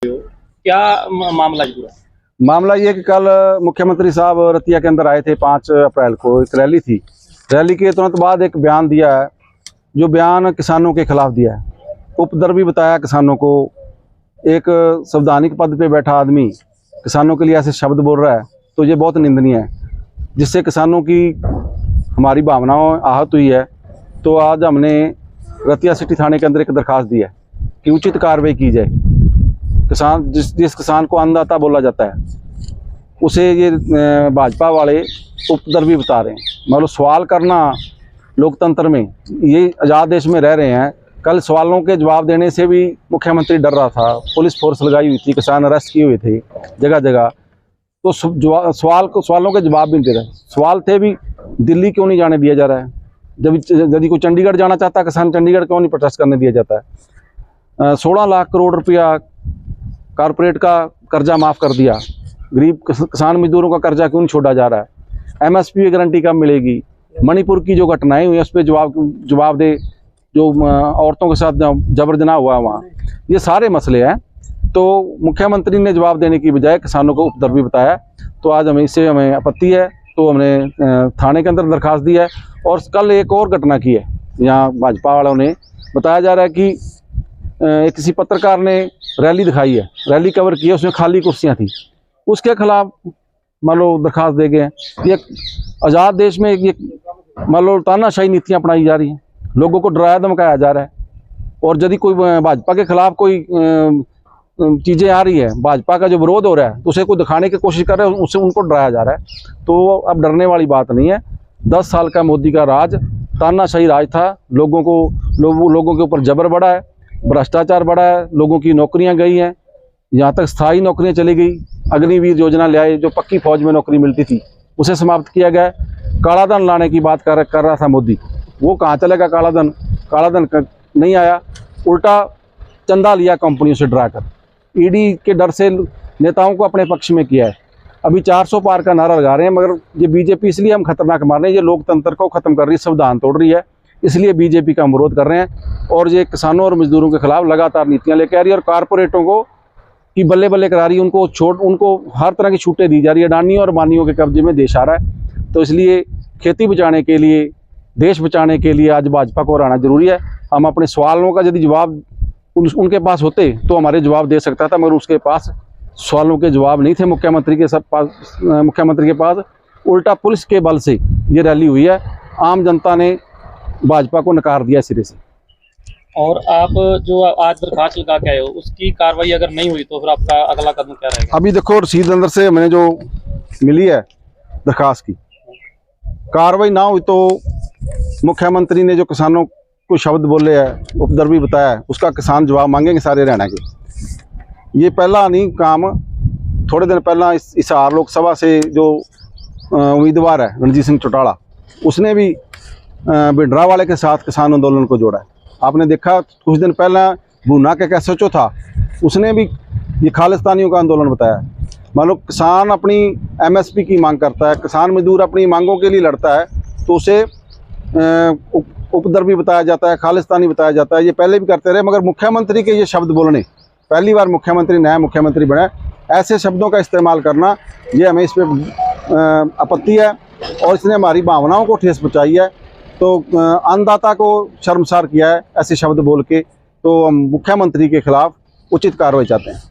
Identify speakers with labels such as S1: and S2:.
S1: क्या मामला है पूरा?
S2: मामला ये कि कल मुख्यमंत्री साहब रतिया के अंदर आए थे 5 अप्रैल को। एक रैली थी। रैली के तुरंत बाद एक बयान दिया है, जो बयान किसानों के खिलाफ दिया है। उपद्रवी बताया किसानों को। एक संवैधानिक पद पे बैठा आदमी किसानों के लिए ऐसे शब्द बोल रहा है, तो ये बहुत निंदनीय है, जिससे किसानों की हमारी भावनाओं आहत हुई है। तो आज हमने रतिया सिटी थाने के अंदर एक दरखास्त दी है कि उचित कार्रवाई की जाए। किसान जिस किसान को अन्नदाता बोला जाता है, उसे ये भाजपा वाले उपद्रवी बता रहे हैं। मतलब सवाल करना लोकतंत्र में, ये आज़ाद देश में रह रहे हैं। कल सवालों के जवाब देने से भी मुख्यमंत्री डर रहा था। पुलिस फोर्स लगाई हुई थी, किसान अरेस्ट किए हुए थे जगह जगह। तो सवालों के जवाब भी नहीं दे रहे। सवाल थे भी, दिल्ली क्यों नहीं जाने दिया जा रहा है? जब यदि कोई चंडीगढ़ जाना चाहता है किसान, चंडीगढ़ क्यों नहीं प्रोटेस्ट करने दिया जाता है? 16 लाख करोड़ रुपया कारपोरेट का कर्जा माफ़ कर दिया। गरीब किसान मजदूरों का कर्जा क्यों नहीं छोड़ा जा रहा है? MSP की गारंटी कब मिलेगी? मणिपुर की जो घटनाएं हुई उस पर जवाब दे। जो औरतों के साथ जबर जनाह हुआ वहाँ, ये सारे मसले हैं। तो मुख्यमंत्री ने जवाब देने की बजाय किसानों को उपद्रवी बताया। तो आज हमें आपत्ति है। तो हमने थाने के अंदर दरखास्त दी है। और कल एक और घटना की है, यहाँ भाजपा वालों ने बताया जा रहा है कि किसी पत्रकार ने रैली दिखाई है, रैली कवर की है, उसमें खाली कुर्सियां थी, उसके खिलाफ मान लो दरखास्त दे गए हैं। ये आज़ाद देश में ये मान लो तानाशाही नीतियां अपनाई जा रही हैं, लोगों को डराया धमकाया जा रहा है। और यदि कोई भाजपा के खिलाफ कोई चीज़ें आ रही है, भाजपा का जो विरोध हो रहा है, तो उसे कोई दिखाने की कोशिश कर रहे हैं, उससे उनको डराया जा रहा है। तो अब डरने वाली बात नहीं है। 10 साल का मोदी का राज तानाशाही राज था। लोगों के ऊपर जबर बढ़ा है, भ्रष्टाचार बढ़ा है, लोगों की नौकरियां गई हैं, यहाँ तक स्थायी नौकरियां चली गई। अग्निवीर योजना ले आए, जो पक्की फौज में नौकरी मिलती थी, उसे समाप्त किया गया। कालाधन लाने की बात कर रहा था मोदी, वो कहाँ चलेगा? कालाधन नहीं आया, उल्टा चंदा लिया कंपनियों से डराकर। ED के डर से नेताओं को अपने पक्ष में किया है। अभी 400 पार का नारा लगा रहे हैं, मगर ये बीजेपी इसलिए हम खतरनाक मान रहे हैं, ये लोकतंत्र को खत्म कर रही है, संविधान तोड़ रही है, इसलिए बीजेपी का हम विरोध कर रहे हैं। और ये किसानों और मजदूरों के खिलाफ लगातार नीतियां लेकर आ रही है, और कारपोरेटों को की बल्ले बल्ले करा रही है। उनको हर तरह की छूटें दी जा रही है। अडानियों और अंबानियों के कब्जे में देश आ रहा है। तो इसलिए खेती बचाने के लिए, देश बचाने के लिए आज भाजपा को हराना जरूरी है। हम अपने सवालों का यदि जवाब उनके पास होते तो हमारे जवाब दे सकता था, मगर उसके पास सवालों के जवाब नहीं थे मुख्यमंत्री के पास। उल्टा पुलिस के बल से ये रैली हुई है। आम जनता ने भाजपा को नकार दिया सिरे से।
S1: और आप जो आज दरखास्त लगा के आए हो, उसकी कार्रवाई अगर नहीं हुई तो फिर आपका अगला कदम क्या रहेगा?
S2: अभी देखो, रसीद अंदर से मैंने जो मिली है दरखास्त की, कार्रवाई ना हुई तो मुख्यमंत्री ने जो किसानों को शब्द बोले हैं, उपद्रवी बताया है, उसका किसान जवाब मांगेंगे सारे हरियाणा के। ये पहला नहीं काम। थोड़े दिन पहला हिसार लोकसभा से जो उम्मीदवार है रणजीत सिंह चौटाला, उसने भी भिंडरावाले के साथ किसान आंदोलन को जोड़ा है। आपने देखा कुछ दिन पहला भूना के SHO था, उसने भी ये खालिस्तानियों का आंदोलन बताया। मान लो किसान अपनी MSP की मांग करता है, किसान मजदूर अपनी मांगों के लिए लड़ता है, तो उसे उपद्रवी बताया जाता है, खालिस्तानी बताया जाता है। ये पहले भी करते रहे, मगर मुख्यमंत्री के ये शब्द बोलने, पहली बार मुख्यमंत्री नया मुख्यमंत्री बना, ऐसे शब्दों का इस्तेमाल करना, ये हमें इस पर आपत्ति है। और इसने हमारी भावनाओं को ठेस पहुँचाई है। तो अन्नदाता को शर्मसार किया है ऐसे शब्द बोल के। तो हम मुख्यमंत्री के खिलाफ उचित कार्रवाई चाहते हैं।